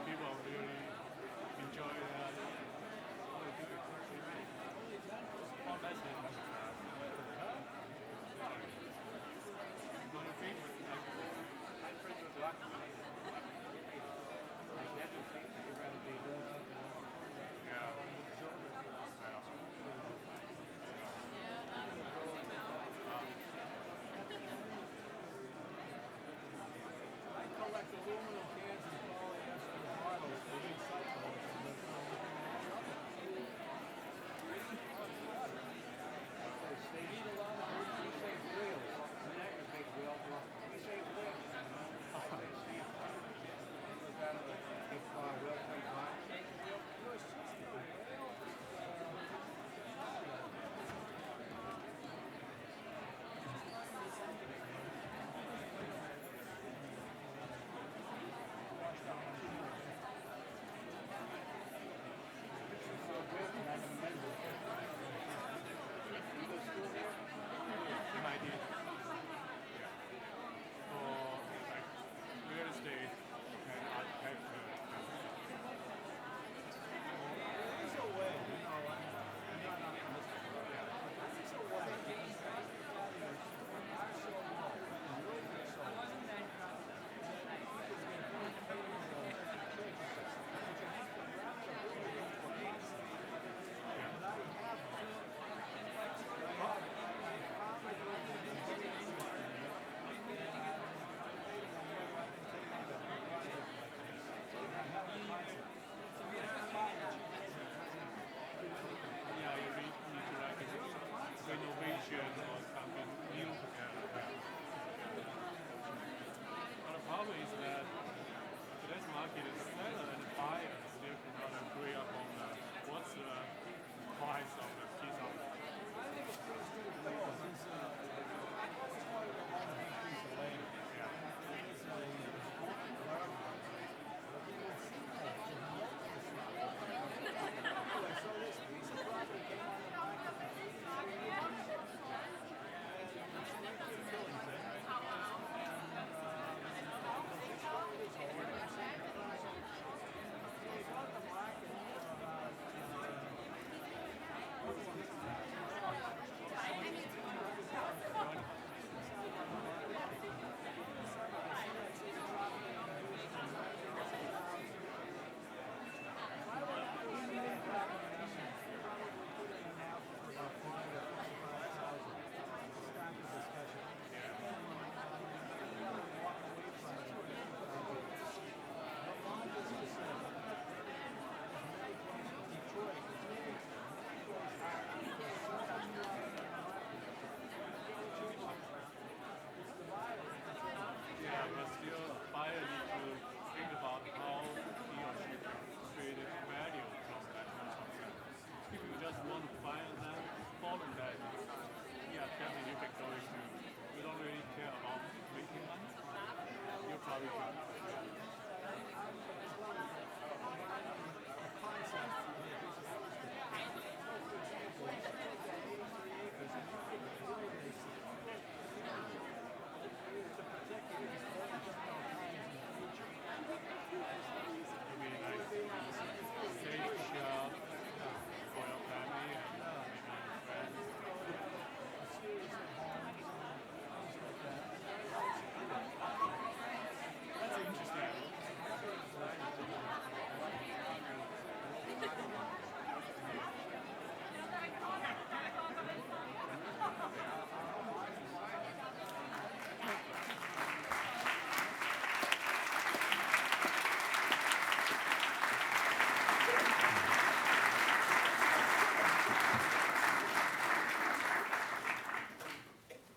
people really enjoy that.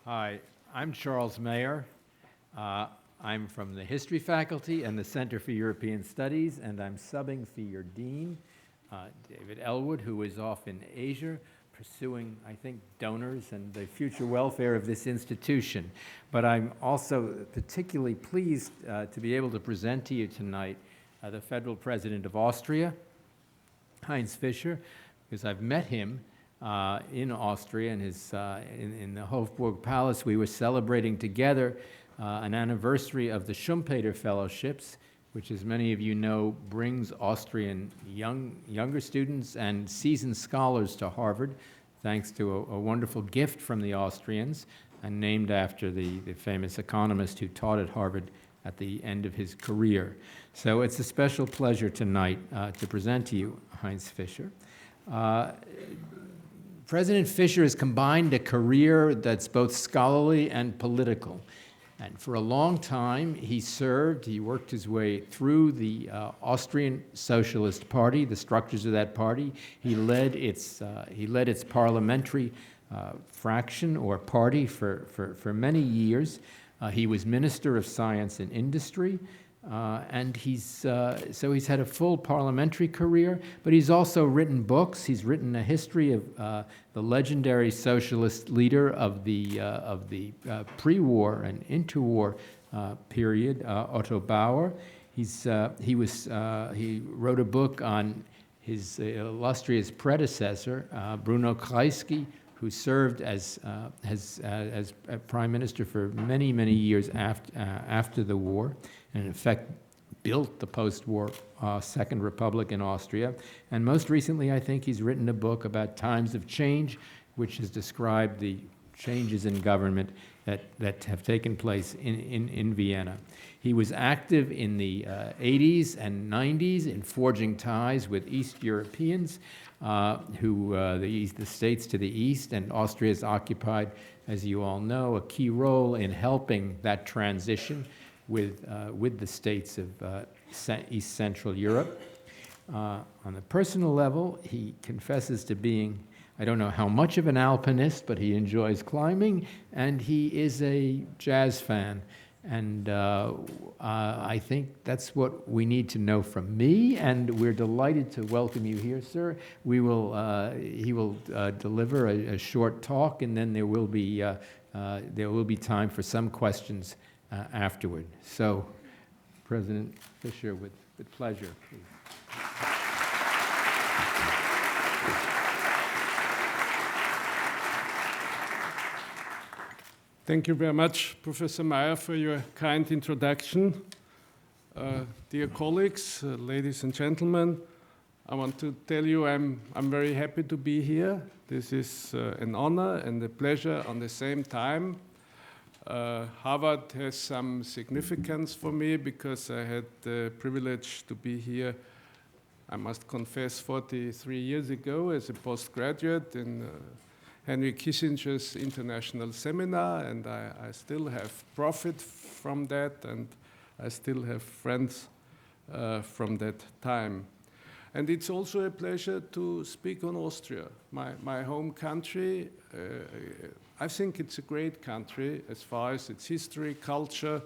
Hi, I'm Charles Mayer. I'm from the History Faculty and the Center for European Studies, and I'm subbing for your dean, David Elwood, who is off in Asia pursuing, I think, donors and the future welfare of this institution. But I'm also particularly pleased to be able to present to you tonight the Federal President of Austria, Heinz Fischer, because I've met him in Austria, in the Hofburg Palace. We were celebrating together an anniversary of the Schumpeter Fellowships, which, as many of you know, brings Austrian younger students and seasoned scholars to Harvard, thanks to a wonderful gift from the Austrians, and named after the famous economist who taught at Harvard at the end of his career. So it's a special pleasure tonight to present to you Heinz Fischer. President Fischer has combined a career that's both scholarly and political. And for a long time, he worked his way through the Austrian Socialist Party, the structures of that party. He led its parliamentary fraction or party for many years. He was Minister of Science and Industry, and he's had a full parliamentary career, but he's also written books. He's written a history of the legendary socialist leader of the pre-war and interwar period, Otto Bauer. He wrote a book on his illustrious predecessor, Bruno Kreisky, who served as prime minister for many, many years after the war, and in effect built the post-war Second Republic in Austria. And most recently, I think he's written a book about times of change, which has described the changes in government that have taken place in Vienna. He was active in the 80s and 90s in forging ties with East Europeans, the states to the east, and Austria has occupied, as you all know, a key role in helping that transition with the states of East Central Europe. On the personal level, he confesses to being, I don't know how much of an alpinist, but he enjoys climbing, and he is a jazz fan. And I think that's what we need to know from me, and we're delighted to welcome you here, sir. He will deliver a short talk, and then there will be time for some questions afterward. So, President Fischer, with pleasure, please. Thank you very much, Professor Meyer, for your kind introduction. Dear colleagues, ladies and gentlemen, I want to tell you I'm very happy to be here. This is an honor and a pleasure on the same time. Harvard has some significance for me because I had the privilege to be here, I must confess, 43 years ago as a postgraduate in Henry Kissinger's international seminar, and I still have profit from that, and I still have friends from that time. And it's also a pleasure to speak on Austria, my home country. I think it's a great country as far as its history, culture,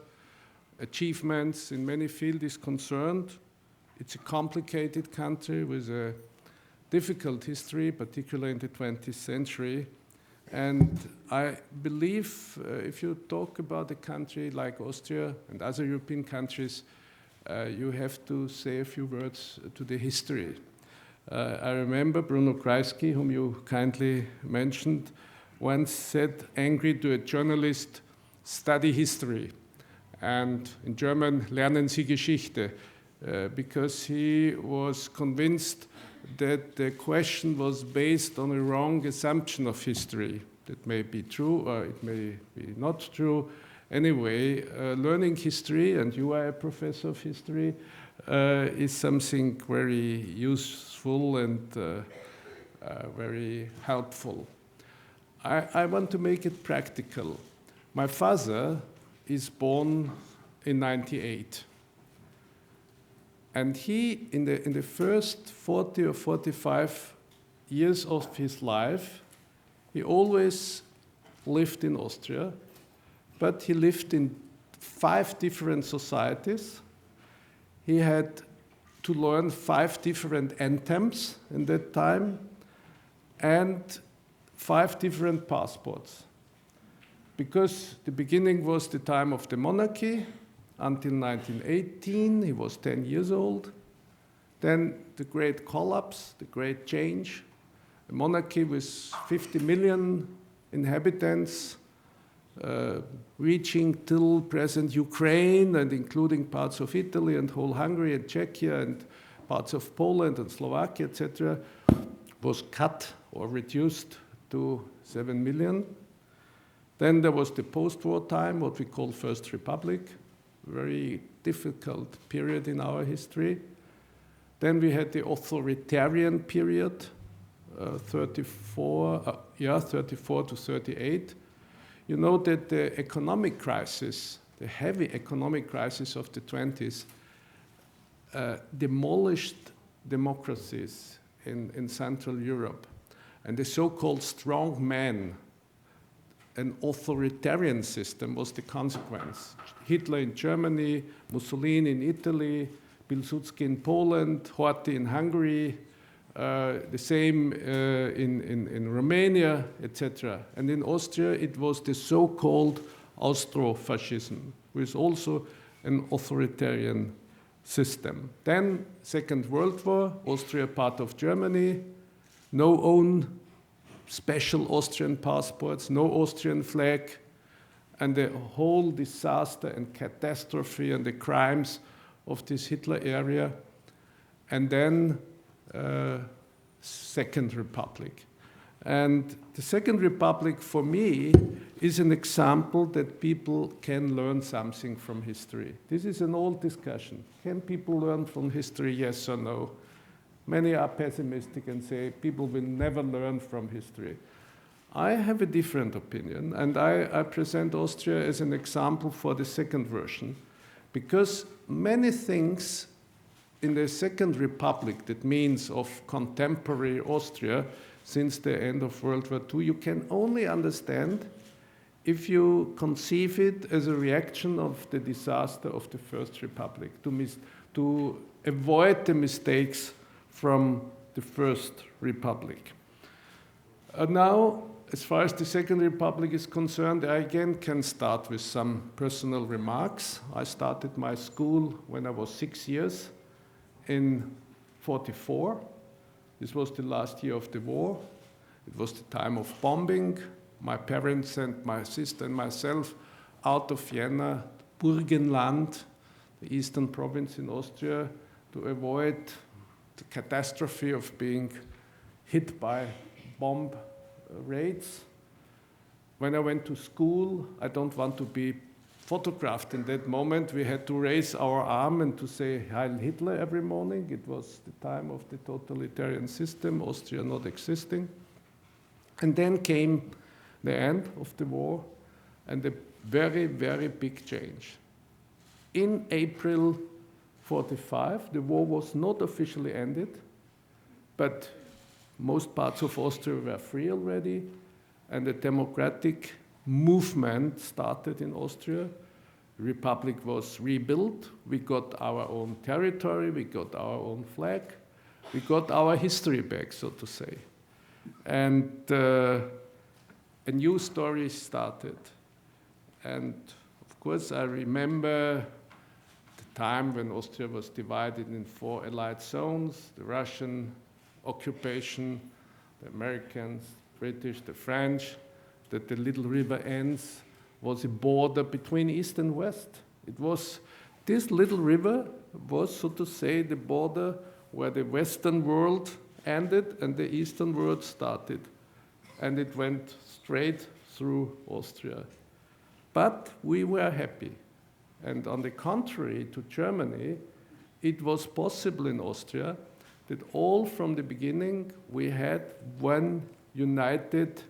achievements in many fields is concerned. It's a complicated country with a difficult history, particularly in the 20th century. And I believe if you talk about a country like Austria and other European countries, you have to say a few words to the history. I remember Bruno Kreisky, whom you kindly mentioned, once said, angry to a journalist, study history. And in German, lernen Sie Geschichte, because he was convinced that the question was based on a wrong assumption of history. That may be true or it may be not true. Anyway, learning history, and you are a professor of history, is something very useful and very helpful. I want to make it practical. My father is born in 1998. And he, in the first 40 or 45 years of his life, he always lived in Austria, but he lived in 5 different societies. He had to learn 5 different anthems in that time, and 5 different passports. Because the beginning was the time of the monarchy. Until 1918, he was 10 years old. Then the great collapse, the great change, a monarchy with 50 million inhabitants, reaching till present Ukraine and including parts of Italy and whole Hungary and Czechia and parts of Poland and Slovakia, etc., was cut or reduced to 7 million. Then there was the post-war time, what we call First Republic, very difficult period in our history. Then we had the authoritarian period, 34 to 38. You know that the economic crisis, the heavy economic crisis of the 20s, demolished democracies in Central Europe. And the so-called strong man, an authoritarian system, was the consequence. Hitler in Germany, Mussolini in Italy, Pilsudski in Poland, Horthy in Hungary, the same in Romania, etc. And in Austria, it was the so-called Austro-fascism, which is also an authoritarian system. Then, Second World War, Austria part of Germany, no own special Austrian passports, no Austrian flag, and the whole disaster and catastrophe and the crimes of this Hitler area. And then Second Republic. And the Second Republic, for me, is an example that people can learn something from history. This is an old discussion. Can people learn from history, yes or no? Many are pessimistic and say people will never learn from history. I have a different opinion, and I present Austria as an example for the second version, because many things in the Second Republic, that means of contemporary Austria, since the end of World War II, you can only understand if you conceive it as a reaction of the disaster of the First Republic, to avoid the mistakes from the First Republic. Now, as far as the Second Republic is concerned, I again can start with some personal remarks. I started my school when I was 6 years in 1944. This was the last year of the war. It was the time of bombing. My parents sent my sister and myself out of Vienna, Burgenland, the eastern province in Austria, to avoid the catastrophe of being hit by bomb raids. When I went to school, I don't want to be photographed in that moment. We had to raise our arm and to say Heil Hitler every morning. It was the time of the totalitarian system, Austria not existing. And then came the end of the war and a very, very big change. In April 1945, the war was not officially ended, but most parts of Austria were free already, and a democratic movement started in Austria. The Republic was rebuilt. We got our own territory, we got our own flag, we got our history back, so to say. And a new story started. And of course, I remember the time when Austria was divided in 4 Allied zones: the Russian occupation, the Americans, British, the French, that the little river ends was a border between East and West. It was, this little river was, so to say, the border where the Western world ended and the Eastern world started. And it went straight through Austria. But we were happy. And on the contrary to Germany, it was possible in Austria that all from the beginning we had one united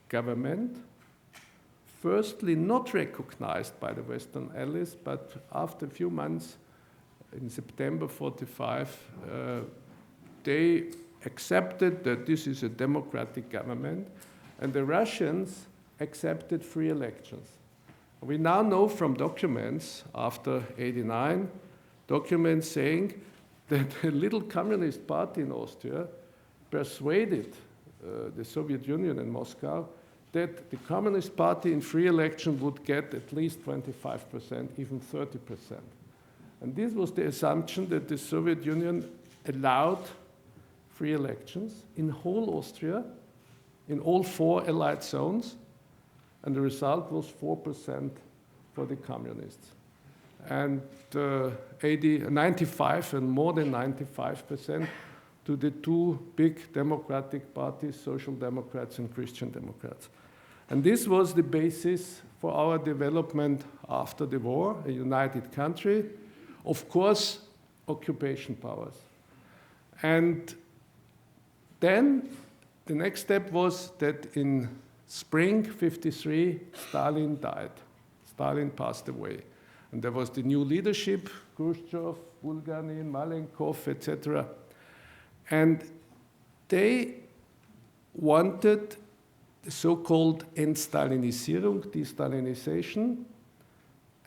government, firstly not recognized by the Western allies, but after a few months, in September 1945, they accepted that this is a democratic government, and the Russians accepted free elections. We now know from documents after 1989, documents saying that a little communist party in Austria persuaded the Soviet Union and Moscow that the Communist Party in free election would get at least 25%, even 30%. And this was the assumption that the Soviet Union allowed free elections in whole Austria, in all 4 Allied zones, and the result was 4% for the communists. And 95 and more than 95% to the two big democratic parties, Social Democrats and Christian Democrats. And this was the basis for our development after the war, a united country, of course, occupation powers. And then the next step was that in spring '53, Stalin died. Stalin passed away. And there was the new leadership, Khrushchev, Bulganin, Malenkov, etc. And they wanted the so-called Entstalinisierung, de-Stalinization.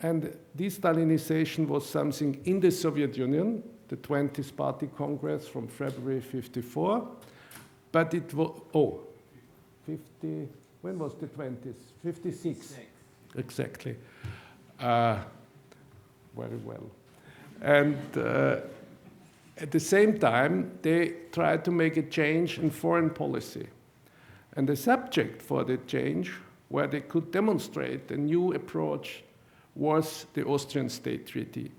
And de-Stalinization was something in the Soviet Union, the 20th Party Congress from February '54. But it was, 50, when was the 20th? 56. Exactly. Very well. And at the same time, they tried to make a change in foreign policy. And the subject for the change, where they could demonstrate a new approach, was the Austrian State Treaty.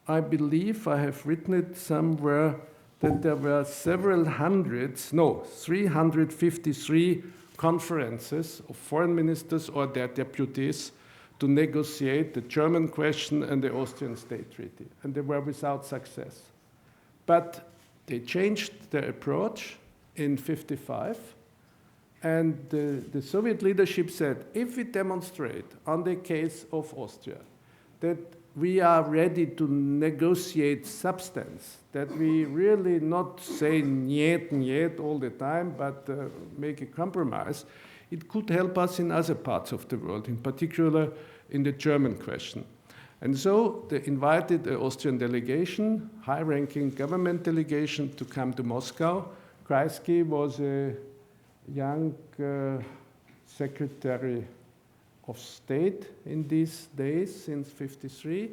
I believe I have written it somewhere that there were 353 conferences of foreign ministers or their deputies to negotiate the German question and the Austrian State Treaty. And they were without success. But they changed their approach in '55. And the Soviet leadership said, if we demonstrate on the case of Austria that we are ready to negotiate substance, that we really not say niet, niet all the time, but make a compromise, it could help us in other parts of the world, in particular in the German question. And so they invited the Austrian delegation, high-ranking government delegation, to come to Moscow. Kreisky was a young Secretary of State in these days, since '53,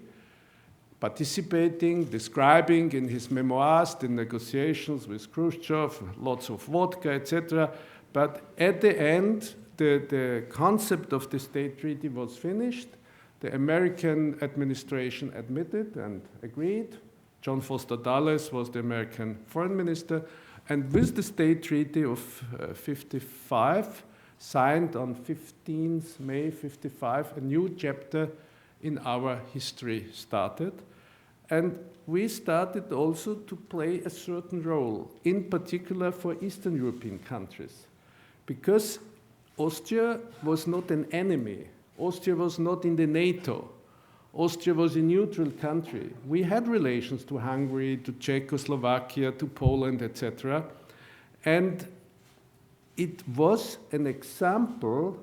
participating, describing in his memoirs the negotiations with Khrushchev, lots of vodka, etc. But at the end, the concept of the state treaty was finished. The American administration admitted and agreed. John Foster Dulles was the American foreign minister. And with the state treaty of '55, signed on 15th May '55, a new chapter in our history started. And we started also to play a certain role, in particular for Eastern European countries, because Austria was not an enemy. Austria was not in the NATO. Austria was a neutral country. We had relations to Hungary, to Czechoslovakia, to Poland, etc. And it was an example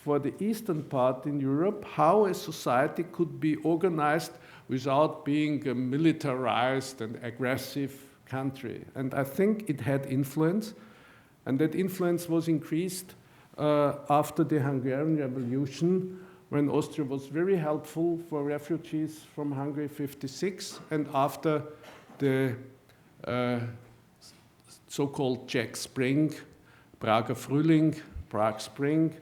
for the eastern part in Europe how a society could be organized without being a militarized and aggressive country. And I think it had influence, and that influence was increased after the Hungarian Revolution, when Austria was very helpful for refugees from Hungary '56, and after the so-called Czech Spring, Prager Frühling, Prague Spring,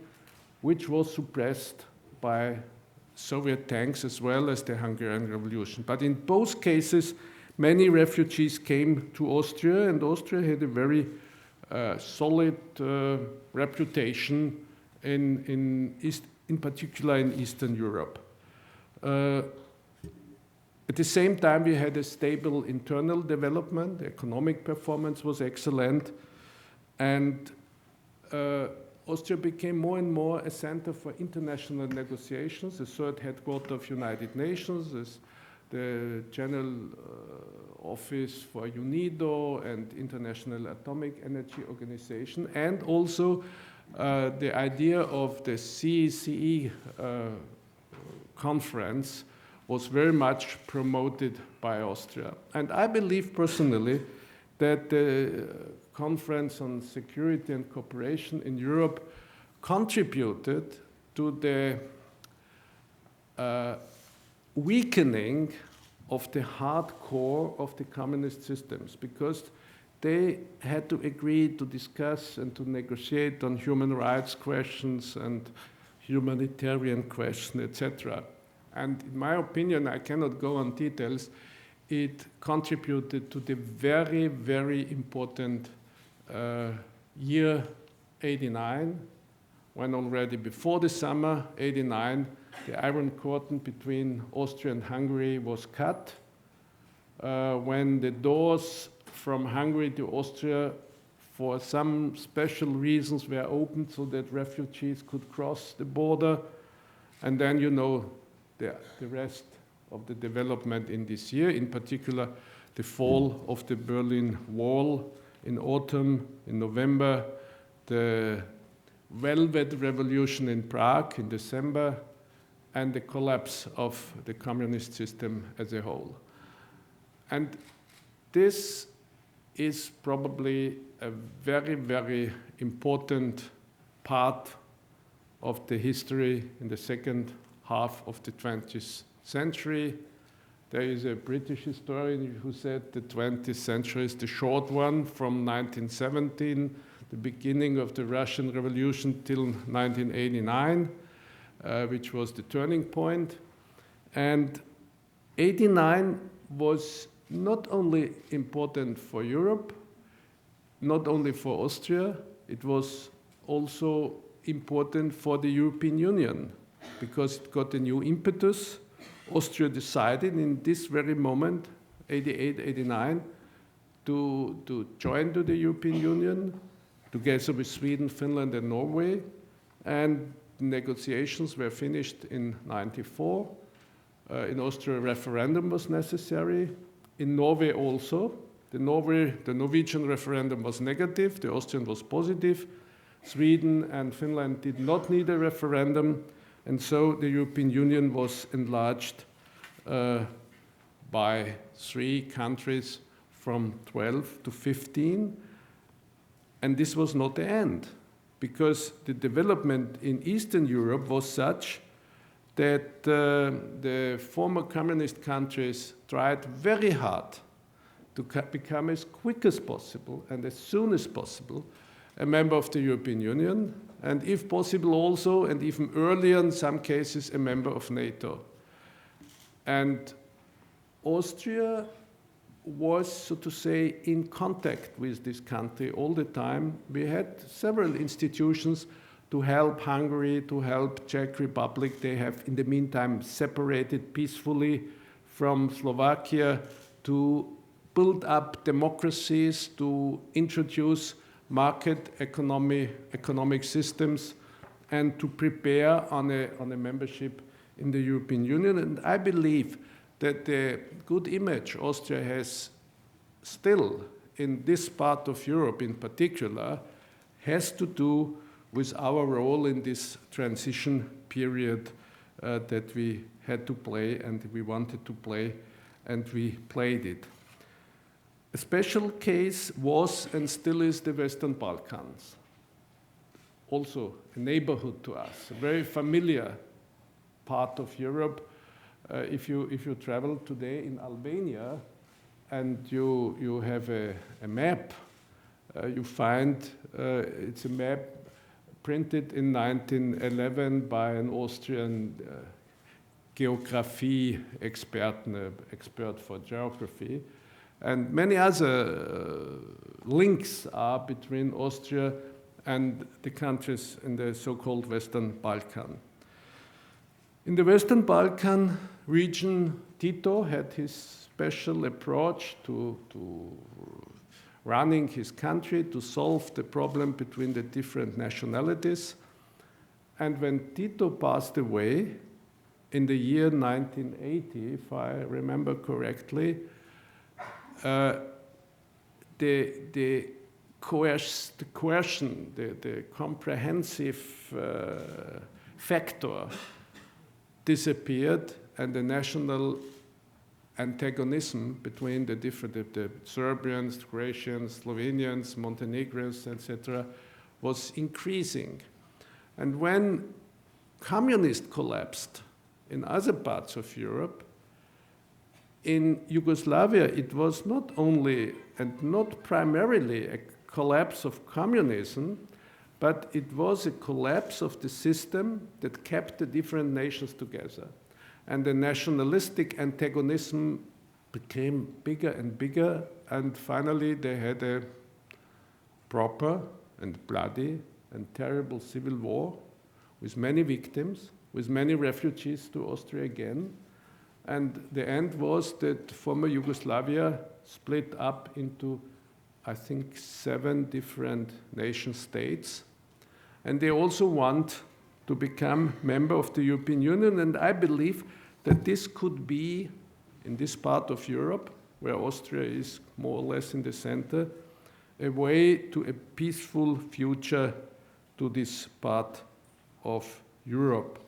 which was suppressed by Soviet tanks as well as the Hungarian Revolution. But in both cases, many refugees came to Austria, and Austria had a very solid reputation in particular in Eastern Europe. At the same time, we had a stable internal development. The economic performance was excellent, and Austria became more and more a center for international negotiations, the third headquarters of United Nations, the General Office for UNIDO and International Atomic Energy Organization, and also the idea of the CECE conference was very much promoted by Austria. And I believe personally that the Conference on Security and Cooperation in Europe contributed to the weakening of the hardcore of the communist systems, because they had to agree to discuss and to negotiate on human rights questions and humanitarian question, etc. And in my opinion, I cannot go on details, it contributed to the very, very important year 89, when already before the summer 89, the Iron Curtain between Austria and Hungary was cut, when the doors from Hungary to Austria for some special reasons were opened so that refugees could cross the border. And then you know the rest of the development in this year, in particular the fall of the Berlin Wall in autumn, in November, the Velvet Revolution in Prague in December, and the collapse of the communist system as a whole. And this is probably a very, very important part of the history in the second half of the 20th century. There is a British historian who said the 20th century is the short one from 1917, the beginning of the Russian Revolution, till 1989, which was the turning point. And 89 was not only important for Europe, not only for Austria, it was also important for the European Union because it got a new impetus. Austria decided in this very moment, 88, 89, to join to the European Union, together with Sweden, Finland, and Norway. And negotiations were finished in 94. In Austria, a referendum was necessary. In Norway also. The Norwegian referendum was negative, the Austrian was positive. Sweden and Finland did not need a referendum, and so the European Union was enlarged by 3 countries from 12 to 15. And this was not the end, because the development in Eastern Europe was such that the former communist countries tried very hard to become as quick as possible and as soon as possible a member of the European Union, and if possible also, and even earlier in some cases, a member of NATO. And Austria was, so to say, in contact with this country all the time. We had several institutions to help Hungary, to help Czech Republic. They have, in the meantime, separated peacefully from Slovakia to build up democracies, to introduce market economic systems, and to prepare on a membership in the European Union. And I believe that the good image Austria has still in this part of Europe in particular has to do with our role in this transition period that we had to play and we wanted to play, and we played it. A special case was and still is the Western Balkans. Also a neighborhood to us, a very familiar part of Europe. If you travel today in Albania and you have a map, you find it's a map printed in 1911 by an Austrian geography expert for geography. And many other links are between Austria and the countries in the so-called Western Balkan. In the Western Balkan region, Tito had his special approach to running his country, to solve the problem between the different nationalities. And when Tito passed away in the year 1980, if I remember correctly, the coercion, the comprehensive factor disappeared, and the national antagonism between the different, the Serbians, Croatians, Slovenians, Montenegrins, etc., was increasing. And when communists collapsed in other parts of Europe, in Yugoslavia, it was not only and not primarily a collapse of communism, but it was a collapse of the system that kept the different nations together. And the nationalistic antagonism became bigger and bigger, and finally they had a proper and bloody and terrible civil war with many victims, with many refugees to Austria again. And the end was that former Yugoslavia split up into, I think, 7 different nation states. And they also want to become member of the European Union. And I believe that this could be, in this part of Europe, where Austria is more or less in the center, a way to a peaceful future to this part of Europe.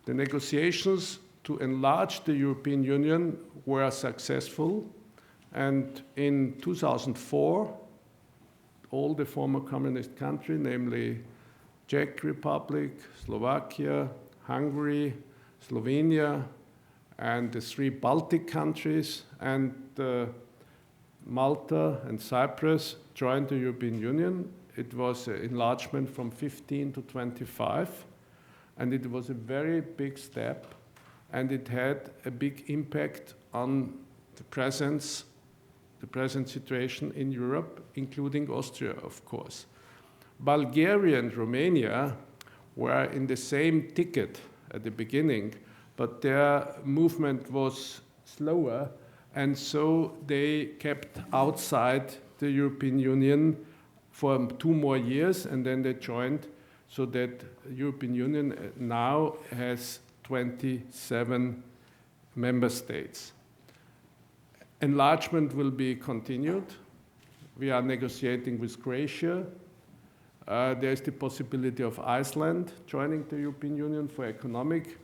The negotiations to enlarge the European Union were successful, and in 2004, all the former communist countries, namely Czech Republic, Slovakia, Hungary, Slovenia, and the 3 Baltic countries, and Malta and Cyprus joined the European Union. It was an enlargement from 15 to 25, and it was a very big step, and it had a big impact on the present situation in Europe, including Austria, of course. Bulgaria and Romania were in the same ticket at the beginning, but their movement was slower, and so they kept outside the European Union for 2 more years, and then they joined, so that the European Union now has 27 member states. Enlargement will be continued. We are negotiating with Croatia. There is the possibility of Iceland joining the European Union for economic.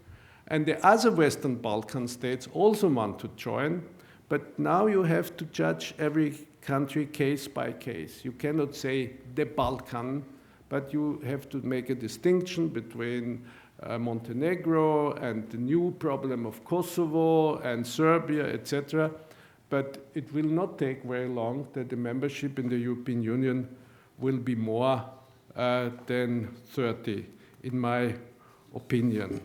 And the other Western Balkan states also want to join, but now you have to judge every country case by case. You cannot say the Balkan, but you have to make a distinction between Montenegro and the new problem of Kosovo and Serbia, etc. But it will not take very long that the membership in the European Union will be more than 30, in my opinion.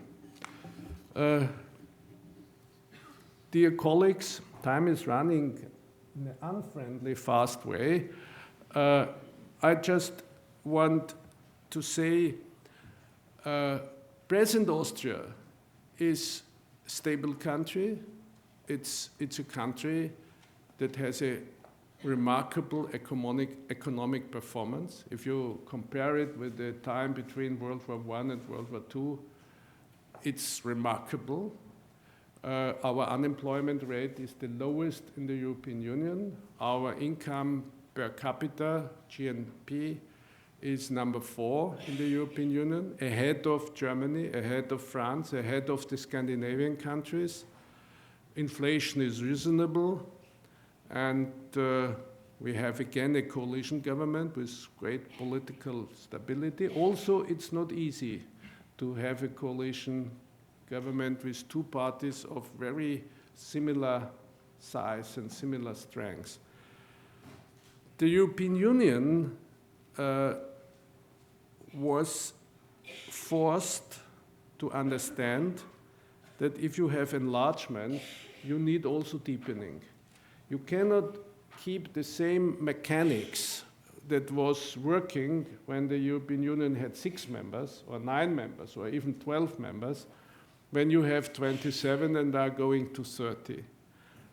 Dear colleagues, time is running in an unfriendly, fast way. I just want to say present Austria is a stable country. It's a country that has a remarkable economic performance. If you compare it with the time between World War I and World War II, it's remarkable. Our unemployment rate is the lowest in the European Union. Our income per capita, GNP, is number 4 in the European Union, ahead of Germany, ahead of France, ahead of the Scandinavian countries. Inflation is reasonable, and we have again a coalition government with great political stability. Also, it's not easy to have a coalition government with 2 parties of very similar size and similar strengths. The European Union was forced to understand that if you have enlargement, you need also deepening. You cannot keep the same mechanics that was working when the European Union had 6 members, or 9 members, or even 12 members, when you have 27 and are going to 30.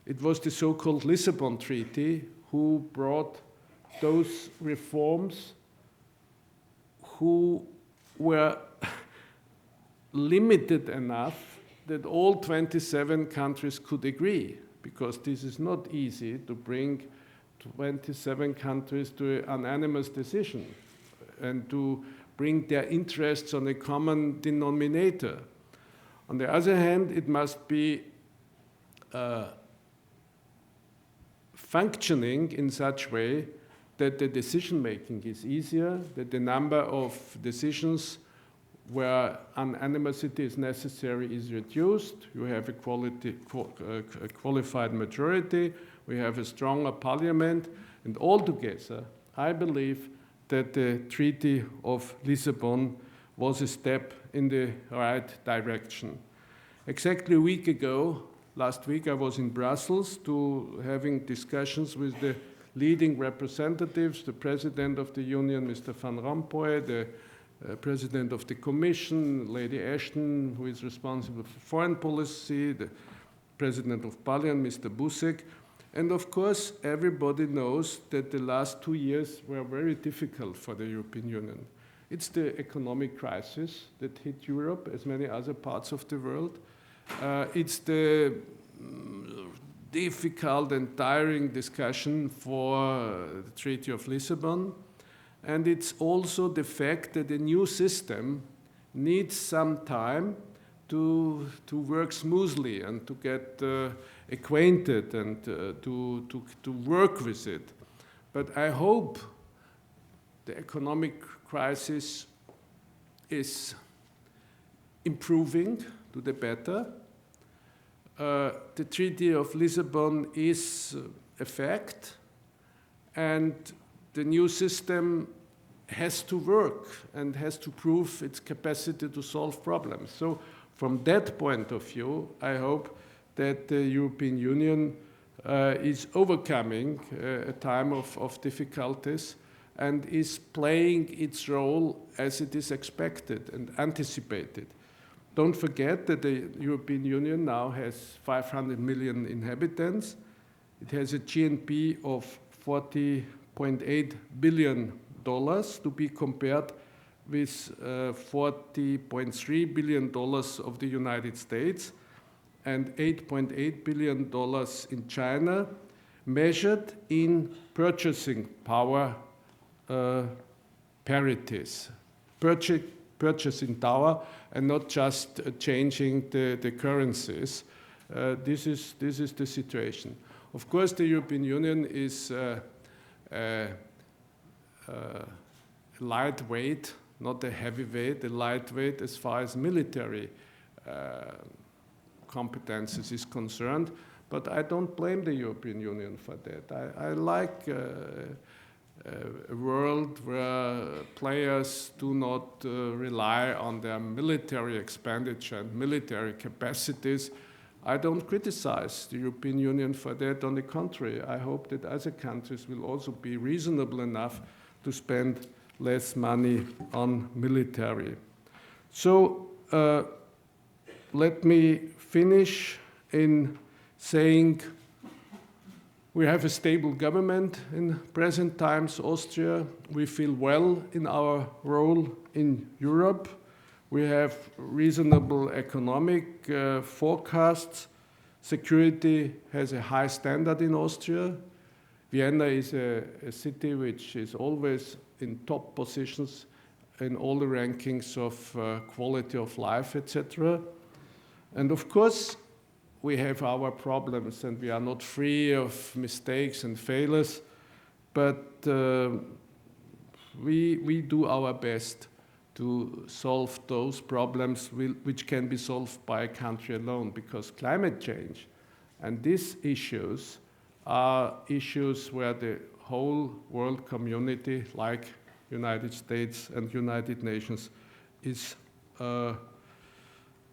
It was the so-called Lisbon Treaty who brought those reforms who were limited enough that all 27 countries could agree, because this is not easy to bring 27 countries to an unanimous decision and to bring their interests on a common denominator. On the other hand, it must be functioning in such a way that the decision-making is easier, that the number of decisions where unanimity is necessary is reduced. You have a qualified majority. We have a stronger parliament. And altogether, I believe that the Treaty of Lisbon was a step in the right direction. Exactly a week ago, last week, I was in Brussels having discussions with the leading representatives, the President of the Union, Mr. Van Rompuy, the President of the Commission, Lady Ashton, who is responsible for foreign policy, the President of Parliament, Mr. Buzek. And of course, everybody knows that the last 2 years were very difficult for the European Union. It's the economic crisis that hit Europe, as many other parts of the world. It's the difficult and tiring discussion for the Treaty of Lisbon. And it's also the fact that a new system needs some time to work smoothly and to get acquainted and to work with it. But I hope the economic crisis is improving to the better. The Treaty of Lisbon is a fact, and the new system has to work and has to prove its capacity to solve problems. So from that point of view, I hope that the European Union is overcoming a time of difficulties and is playing its role as it is expected and anticipated. Don't forget that the European Union now has 500 million inhabitants. It has a GNP of $40.8 billion to be compared with $40.3 billion of the United States and $8.8 billion in China, measured in purchasing power parities, purchasing power, and not just changing the currencies. This is the situation. Of course, the European Union is lightweight, not a heavyweight, a lightweight as far as military competences is concerned. But I don't blame the European Union for that. I like a world where players do not rely on their military expenditure and military capacities. I don't criticize the European Union for that. On the contrary, I hope that other countries will also be reasonable enough to spend less money on military. So let me finish in saying we have a stable government in present times, Austria. We feel well in our role in Europe. We have reasonable economic forecasts. Security has a high standard in Austria. Vienna is a city which is always in top positions in all the rankings of quality of life, etc. And of course, we have our problems, and we are not free of mistakes and failures, but we do our best to solve those problems which can be solved by a country alone, because climate change and these issues are issues where the whole world community, like United States and United Nations, is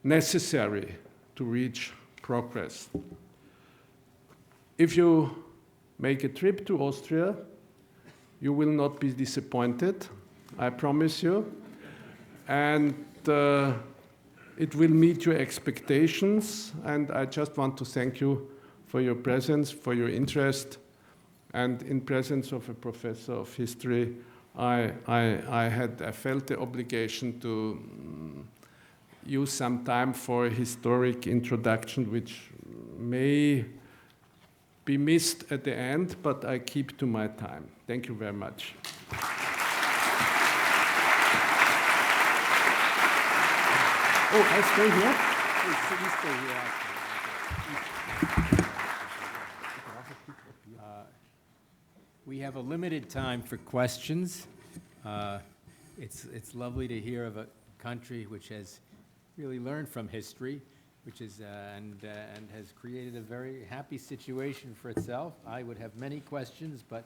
necessary to reach progress. If you make a trip to Austria, you will not be disappointed, I promise you. And it will meet your expectations. And I just want to thank you for your presence, for your interest. And in presence of a professor of history, I felt the obligation to use some time for a historic introduction, which may be missed at the end, but I keep to my time. Thank you very much. Oh, I stay here? Please stay here. We have a limited time for questions. It's lovely to hear of a country which has really learned from history, which is and has created a very happy situation for itself. I would have many questions, but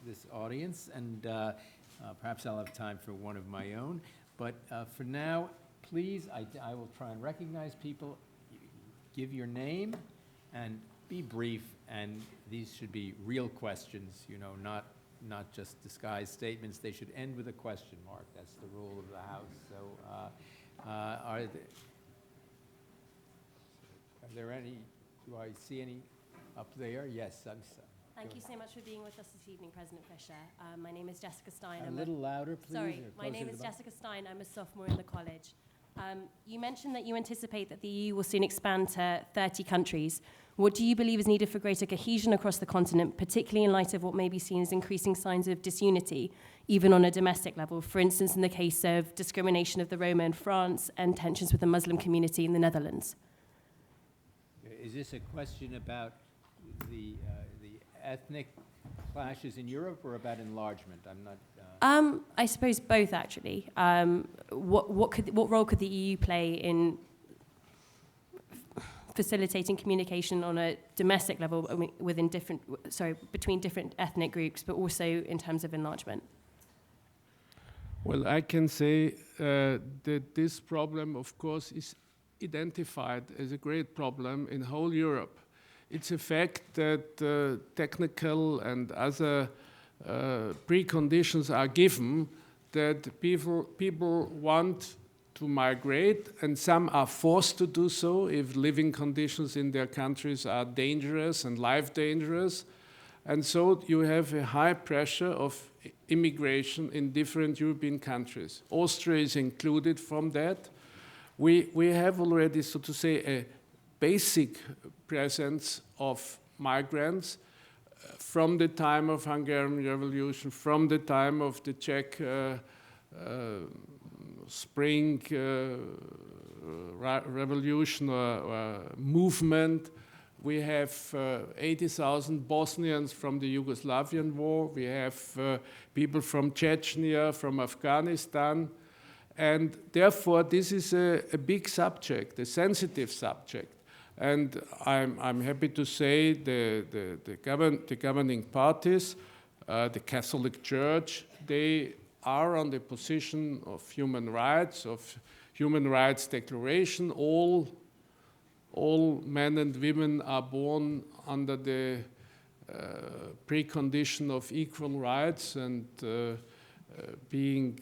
this audience, and perhaps I'll have time for one of my own. But for now, please, I will try and recognize people. Give your name and be brief, and these should be real questions, you know, not just disguised statements. They should end with a question mark. That's the rule of the House. So are there any, do I see any up there? Yes, I'm sorry. Thank you so much for being with us this evening, President Fischer. My name is Jessica Stein. A little louder, please. Sorry, my name is Jessica Stein. I'm a sophomore in the college. You mentioned that you anticipate that the EU will soon expand to 30 countries. What do you believe is needed for greater cohesion across the continent, particularly in light of what may be seen as increasing signs of disunity, even on a domestic level, for instance, in the case of discrimination of the Roma in France and tensions with the Muslim community in the Netherlands? Is this a question about the ethnic clashes in Europe or about enlargement? I'm not... I suppose both, actually. What role could the EU play in facilitating communication on a domestic level within between different ethnic groups, but also in terms of enlargement? Well, I can say that this problem, of course, is identified as a great problem in whole Europe. It's a fact that technical and other preconditions are given that people want to migrate, and some are forced to do so if living conditions in their countries are dangerous and life dangerous. And so you have a high pressure of immigration in different European countries. Austria is included from that. We have already, so to say, a basic presence of migrants from the time of Hungarian Revolution, from the time of the Czech Spring Revolution or movement. We have 80,000 Bosnians from the Yugoslavian war. We have people from Chechnya, from Afghanistan. And therefore, this is a big subject, a sensitive subject. And I'm happy to say the governing parties, the Catholic Church, they are on the position of human rights declaration. All men and women are born under the precondition of equal rights and being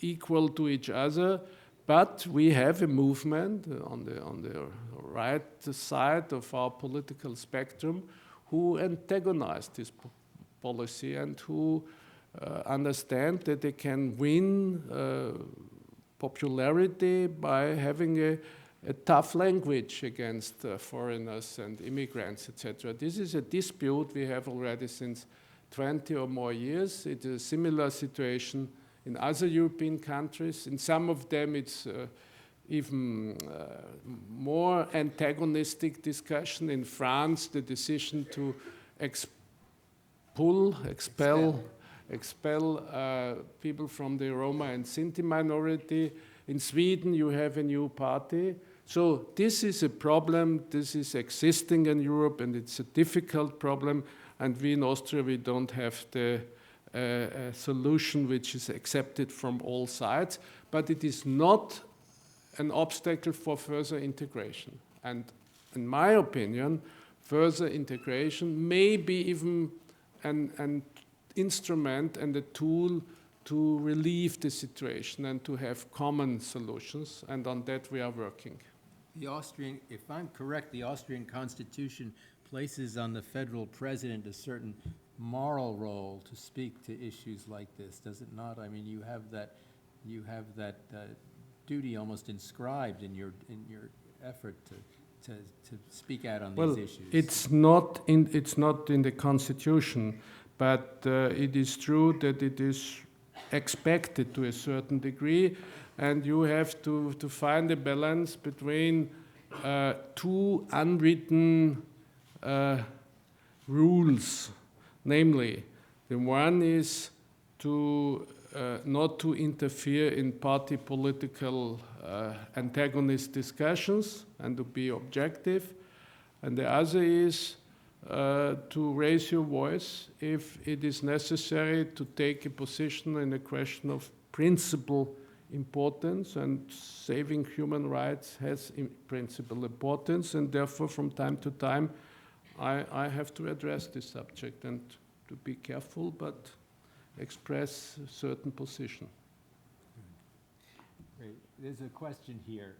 equal to each other. But we have a movement on the right side of our political spectrum who antagonize this policy and who understand that they can win popularity by having a tough language against foreigners and immigrants, etc. This is a dispute we have already since 20 or more years. It is a similar situation in other European countries. In some of them, it's even more antagonistic discussion. In France, the decision to expel people from the Roma and Sinti minority. In Sweden, you have a new party. So this is a problem. This is existing in Europe, and it's a difficult problem. And we in Austria, we don't have the a solution which is accepted from all sides, but it is not an obstacle for further integration. And in my opinion, further integration may be even an instrument and a tool to relieve the situation and to have common solutions, and on that we are working. The Austrian, if I'm correct, the Austrian constitution places on the federal president a certain moral role to speak to issues like this, does it not? I mean, you have that duty almost inscribed in your effort to speak out on these issues. It's not in the constitution, but it is true that it is expected to a certain degree, and you have to find a balance between two unwritten rules. Namely, the one is to not to interfere in party political antagonist discussions and to be objective. And the other is to raise your voice if it is necessary to take a position in a question of principal importance, and saving human rights has principal importance, and therefore from time to time I have to address this subject and to be careful but express a certain position. Great. There's a question here.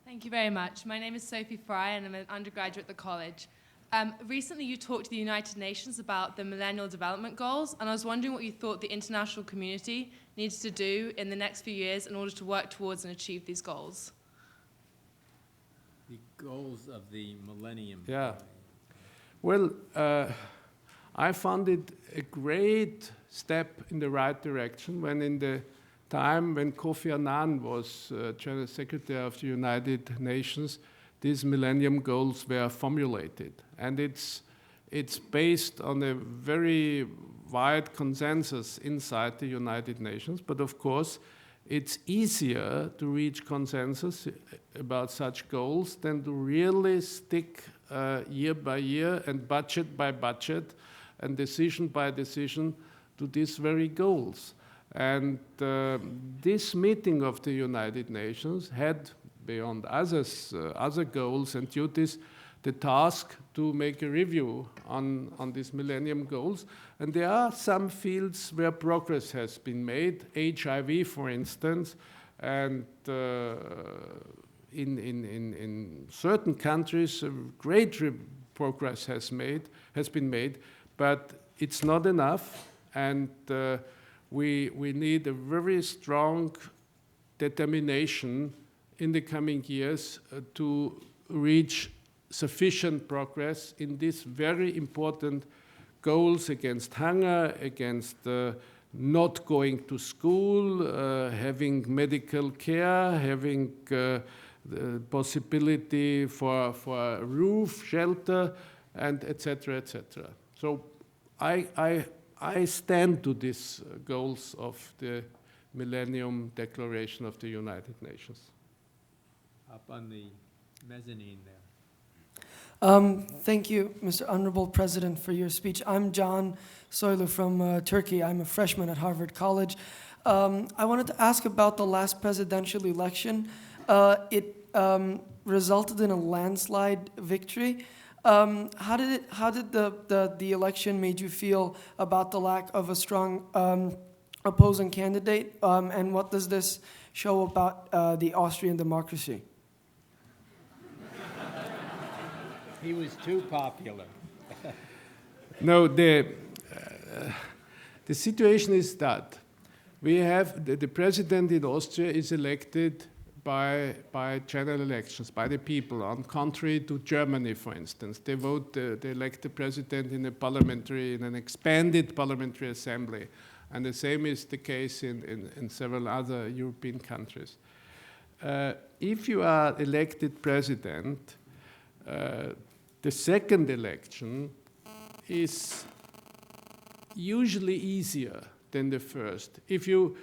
Thank you very much. My name is Sophie Fry and I'm an undergraduate at the college. Recently you talked to the United Nations about the Millennial Development Goals, and I was wondering what you thought the international community needs to do in the next few years in order to work towards and achieve these goals. The goals of the millennium. Yeah. Well, I found it a great step in the right direction when in the time when Kofi Annan was General Secretary of the United Nations, these Millennium Goals were formulated. And it's based on a very wide consensus inside the United Nations, but of course it's easier to reach consensus about such goals than to really stick year by year and budget by budget and decision by decision to these very goals. And this meeting of the United Nations had, beyond other goals and duties, the task to make a review on these Millennium Goals. And there are some fields where progress has been made, HIV, for instance, and in certain countries, great progress has been made, but it's not enough, and we need a very strong determination in the coming years to reach sufficient progress in these very important goals against hunger, against not going to school, having medical care, having the possibility for a roof, shelter, and etc., etc. So I stand to these goals of the Millennium Declaration of the United Nations. Up on the mezzanine there. Thank you, Mr. Honorable President, for your speech. I'm John Soylu from Turkey. I'm a freshman at Harvard College. I wanted to ask about the last presidential election. It resulted in a landslide victory. How did the election made you feel about the lack of a strong opposing candidate? And what does this show about the Austrian democracy? He was too popular. No, the situation is that we have the president in Austria is elected by general elections, by the people, on contrary to Germany, for instance. They elect the president in an expanded parliamentary assembly. And the same is the case in several other European countries. If you are elected president, the second election is usually easier than the first. If you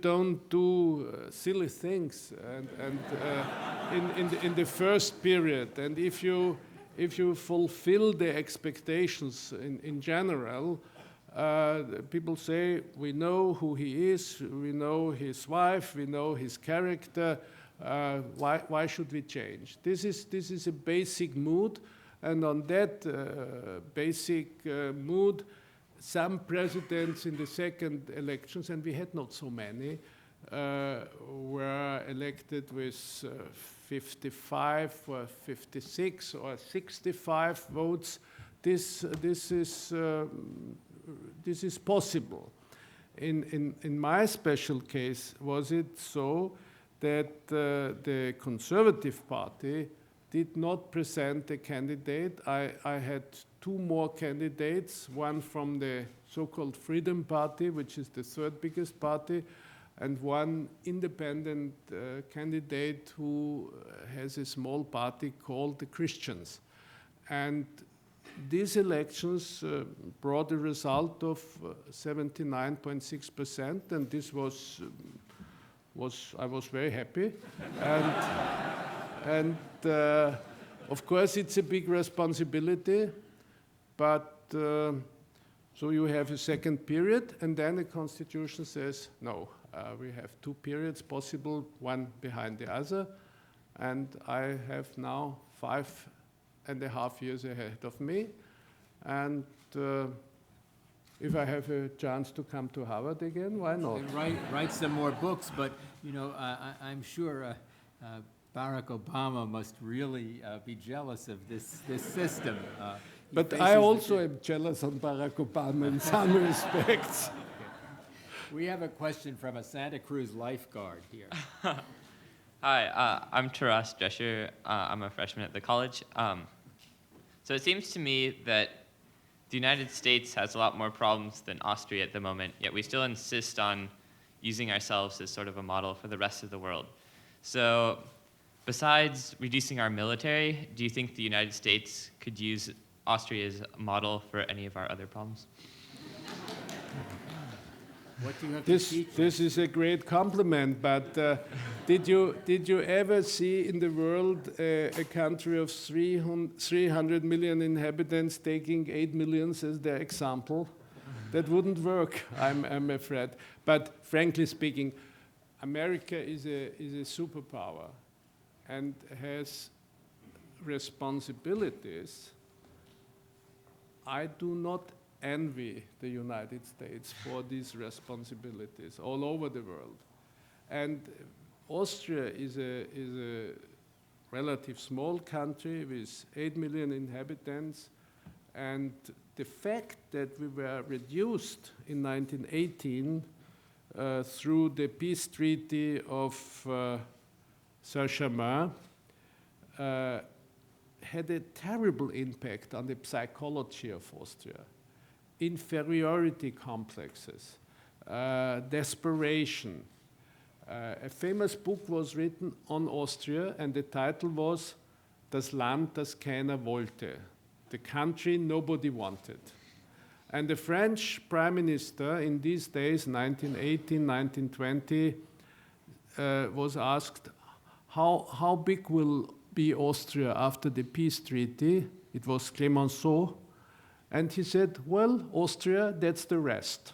don't do silly things in the first period, and if you fulfill the expectations in general, people say, we know who he is, we know his wife, we know his character, why should we change? This is a basic mood, and on that basic mood, some presidents in the second elections, and we had not so many, were elected with 55 or 56 or 65 votes. This is possible. In my special case, was it so that the Conservative Party did not present a candidate. I had two more candidates, one from the so-called Freedom Party, which is the third biggest party, and one independent candidate who has a small party called the Christians. And these elections brought a result of 79.6%, and this I was very happy. And of course, it's a big responsibility, but so you have a second period, and then the constitution says, no, we have 2 periods possible, one behind the other, and I have now 5.5 years ahead of me, and if I have a chance to come to Harvard again, why not? And write some more books, but you know, I'm sure Barack Obama must really be jealous of this system. But I also am jealous of Barack Obama in some respects. We have a question from a Santa Cruz lifeguard here. Hi, I'm Taras Drescher. I'm a freshman at the college. So it seems to me that the United States has a lot more problems than Austria at the moment, yet we still insist on using ourselves as sort of a model for the rest of the world. So besides reducing our military, do you think the United States could use Austria as a model for any of our other problems? What do you have to teach? This is a great compliment, but did you ever see in the world a country of 300 million inhabitants taking 8 million as their example? That wouldn't work, I'm afraid. But frankly speaking, America is a superpower and has responsibilities. I do not envy the United States for these responsibilities all over the world. And Austria is a relative small country with 8 million inhabitants, and the fact that we were reduced in 1918 through the peace treaty of Saint-Germain had a terrible impact on the psychology of Austria. Inferiority complexes, desperation. A famous book was written on Austria, and the title was Das Land, das keiner wollte, the country nobody wanted. And the French prime minister in these days, 1918, 1920, was asked, how big will be Austria after the peace treaty? It was Clemenceau. And he said, well, Austria, that's the rest.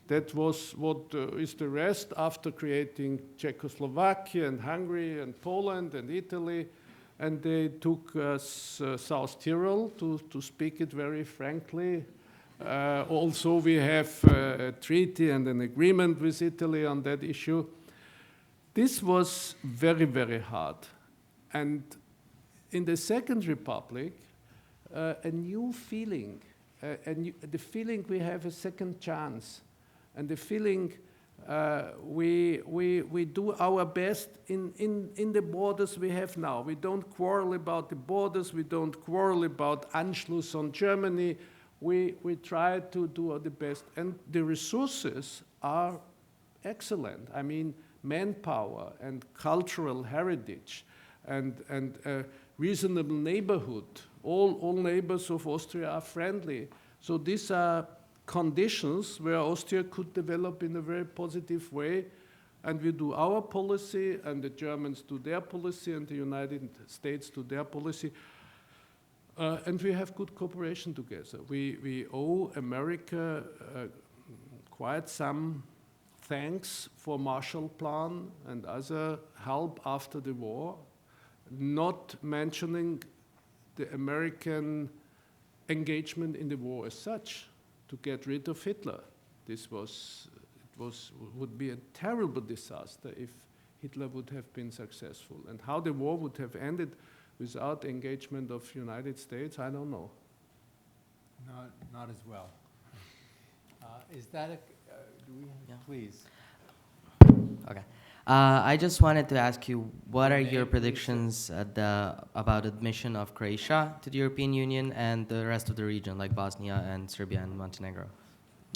That was what is the rest after creating Czechoslovakia and Hungary and Poland and Italy. And they took South Tyrol, to speak it very frankly. Also, we have a treaty and an agreement with Italy on that issue. This was very, very hard. And in the Second Republic, a new feeling, the feeling we have a second chance, and the feeling we do our best in the borders we have now. We don't quarrel about the borders, we don't quarrel about Anschluss on Germany, we try to do the best, and the resources are excellent. I mean, manpower and cultural heritage and reasonable neighborhood. All neighbors of Austria are friendly. So these are conditions where Austria could develop in a very positive way, and we do our policy, and the Germans do their policy, and the United States do their policy, and we have good cooperation together. We owe America quite some thanks for Marshall Plan and other help after the war, not mentioning the American engagement in the war as such to get rid of Hitler. This would be a terrible disaster if Hitler would have been successful. And how the war would have ended without engagement of United States, I don't know. Not as well. Is that a, do we, please? Okay. I just wanted to ask you, what are your predictions about admission of Croatia to the European Union and the rest of the region, like Bosnia and Serbia and Montenegro?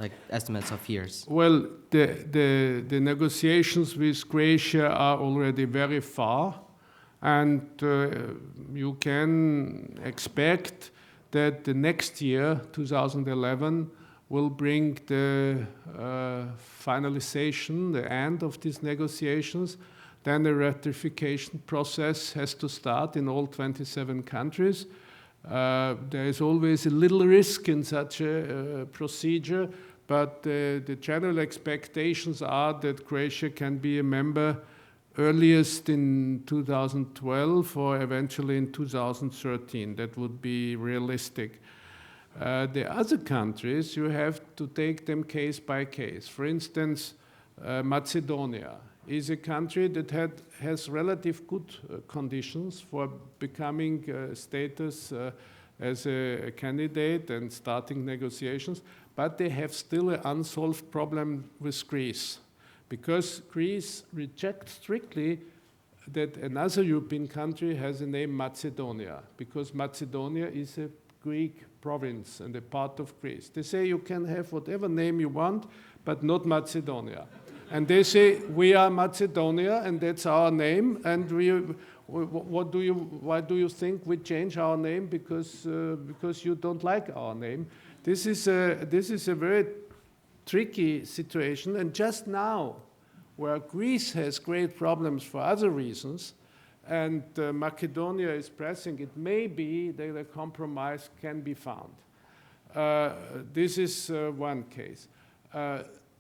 Like estimates of years? Well, the negotiations with Croatia are already very far, and you can expect that the next year, 2011, will bring the finalization, the end of these negotiations. Then the ratification process has to start in all 27 countries. There is always a little risk in such a procedure, but the general expectations are that Croatia can be a member earliest in 2012 or eventually in 2013. That would be realistic. The other countries, you have to take them case by case. For instance, Macedonia is a country that has relative good conditions for becoming status as a candidate and starting negotiations, but they have still an unsolved problem with Greece, because Greece rejects strictly that another European country has a name Macedonia, because Macedonia is a Greek province and a part of Greece. They say you can have whatever name you want, but not Macedonia. And they say, we are Macedonia, and that's our name, and why do you think we change our name? Because you don't like our name. This is a very tricky situation, and just now, where Greece has great problems for other reasons, and Macedonia is pressing, it may be that a compromise can be found. This is one case.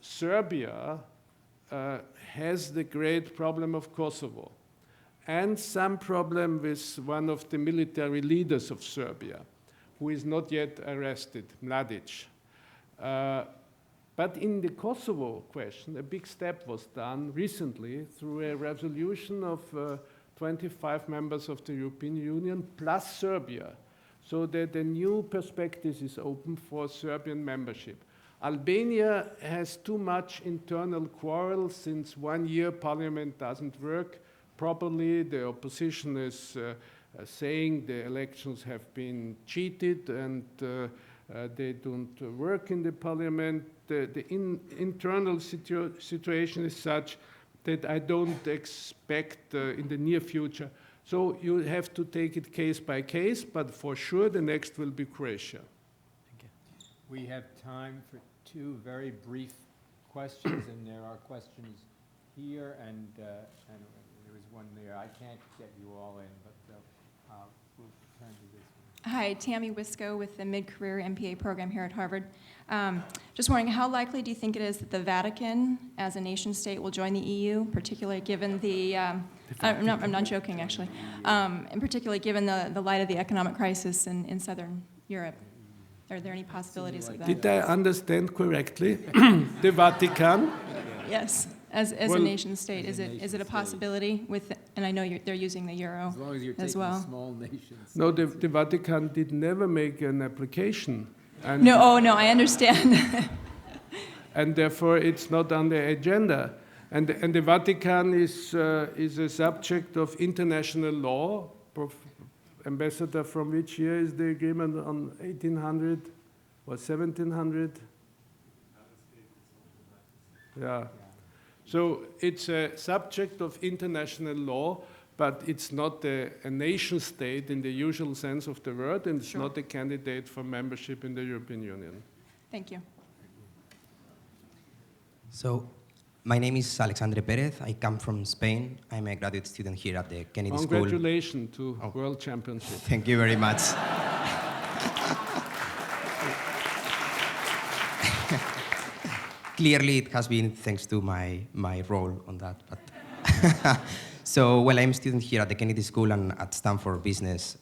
Serbia has the great problem of Kosovo and some problem with one of the military leaders of Serbia, who is not yet arrested, Mladic. But in the Kosovo question, a big step was done recently through a resolution of 25 members of the European Union plus Serbia, so that a new perspective is open for Serbian membership. Albania has too much internal quarrel. Since 1 year, parliament doesn't work properly. The opposition is saying the elections have been cheated and they don't work in the parliament. The internal situation is such that I don't expect in the near future. So you have to take it case by case, but for sure the next will be Croatia. We have time for two very brief questions, and there are questions here, and there was one there. I can't get you all in, but we'll turn to this one. Hi, Tammy Wisco with the Mid-Career MPA program here at Harvard. Just wondering, how likely do you think it is that the Vatican, as a nation state, will join the EU, particularly given the, I'm not joking, actually, and particularly given the light of the economic crisis in Southern Europe? Are there any possibilities of that? Did I understand correctly? The Vatican? Yes, as a nation state, is it a possibility with, and I know they're using the euro As long as you're as taking well. small nations. No, the Vatican did never make an application. And No, no, I understand. and therefore it's not on the agenda. And the Vatican is a subject of international law. Ambassador, from which year is the agreement, on 1800 or 1700? Yeah. So it's a subject of international law, but it's not a nation state in the usual sense of the word, and it's not a candidate for membership in the European Union. Thank you. So, my name is Alexandre Perez. I come from Spain. I'm a graduate student here at the Kennedy School. Congratulations to World Championship. Thank you very much. Clearly, it has been thanks to my role on that. But so, well, I'm a student here at the Kennedy School and at Stanford Business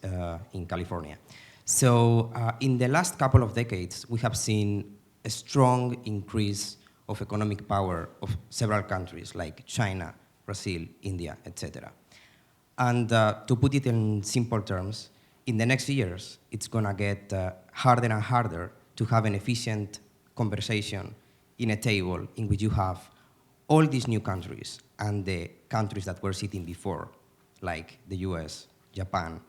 in California. So, in the last couple of decades, we have seen a strong increase of economic power of several countries like China, Brazil, India, etc. And to put it in simple terms, in the next years, it's gonna get harder and harder to have an efficient conversation in a table in which you have all these new countries and the countries that were sitting before, like the US, Japan,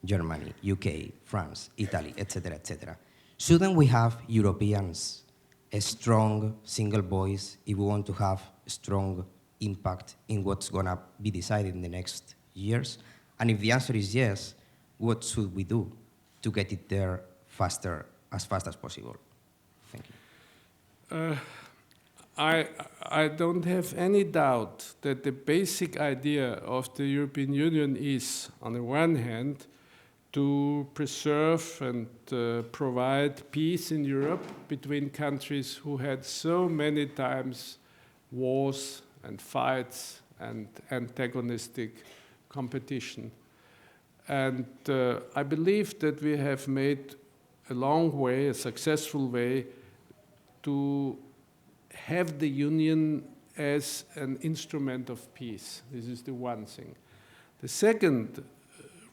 Germany, UK, France, Italy, etc., etc. Shouldn't we have Europeans a strong single voice if we want to have a strong impact in what's going to be decided in the next years? And if the answer is yes, what should we do to get it there faster, as fast as possible? Thank you. I don't have any doubt that the basic idea of the European Union is, on the one hand, to preserve and provide peace in Europe between countries who had so many times wars and fights and antagonistic competition. And I believe that we have made a long way, a successful way, to have the Union as an instrument of peace. This is the one thing. The second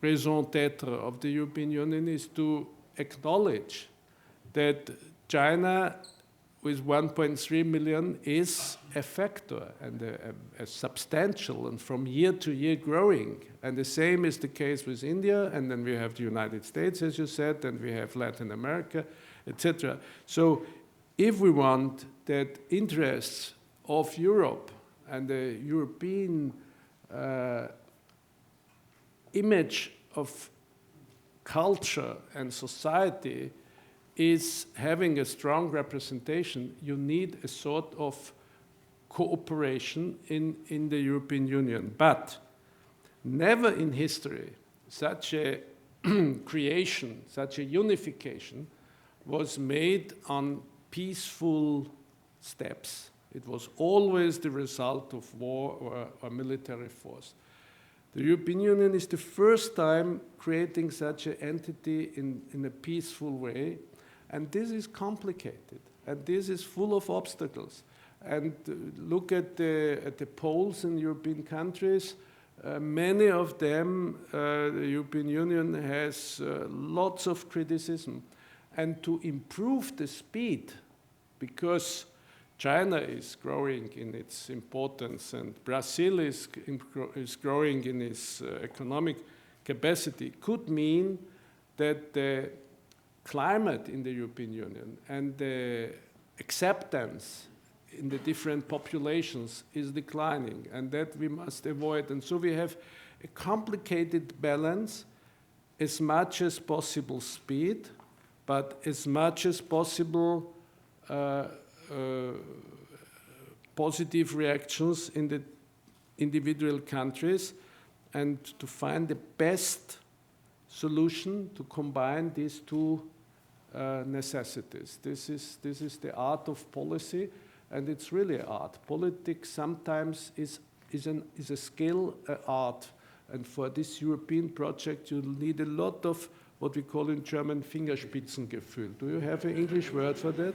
raison d'etre of the European Union is to acknowledge that China, with 1.3 million, is a factor and a substantial and from year to year growing. And the same is the case with India, and then we have the United States, as you said, and we have Latin America, etc. So if we want that interests of Europe and the European image of culture and society is having a strong representation, you need a sort of cooperation in the European Union. But never in history such a creation, such a unification was made on peaceful steps. It was always the result of war or military force. The European Union is the first time creating such an entity in a peaceful way, and this is complicated, and this is full of obstacles. And look at the polls in European countries. Many of them, the European Union has lots of criticism. And to improve the speed, because China is growing in its importance and Brazil is growing in its economic capacity, could mean that the climate in the European Union and the acceptance in the different populations is declining, and that we must avoid. And so we have a complicated balance, as much as possible speed, but as much as possible positive reactions in the individual countries, and to find the best solution to combine these two necessities. This is the art of policy, and it's really art. Politics sometimes is a skill, art, and for this European project you need a lot of what we call in German Fingerspitzengefühl. Do you have an English word for that?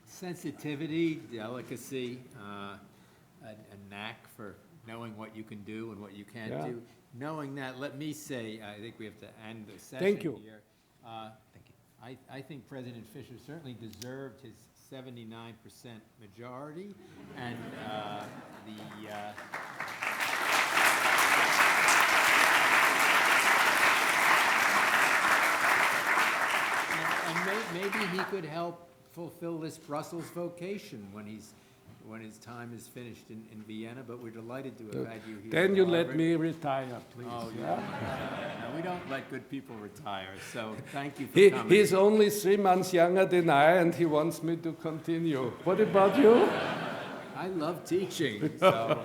Sensitivity, delicacy, a knack for knowing what you can do and what you can't do. Knowing that, let me say, I think we have to end the session Thank you. here. Thank you. I think President Fischer certainly deserved his 79% majority, and maybe he could help fulfill this Brussels vocation when his time is finished in Vienna, but we're delighted to have had you here. Then you let me retire, please. Oh, yeah. No, we don't let good people retire, so thank you for coming. He's only 3 months younger than I, and he wants me to continue. What about you? I love teaching, so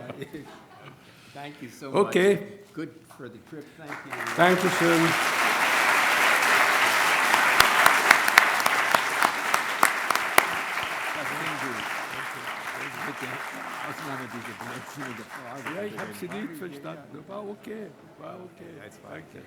thank you so much. Okay. Good for the trip, thank you. Thank you, sir. Ja, ich habe Sie nicht verstanden. War okay. War okay. Danke.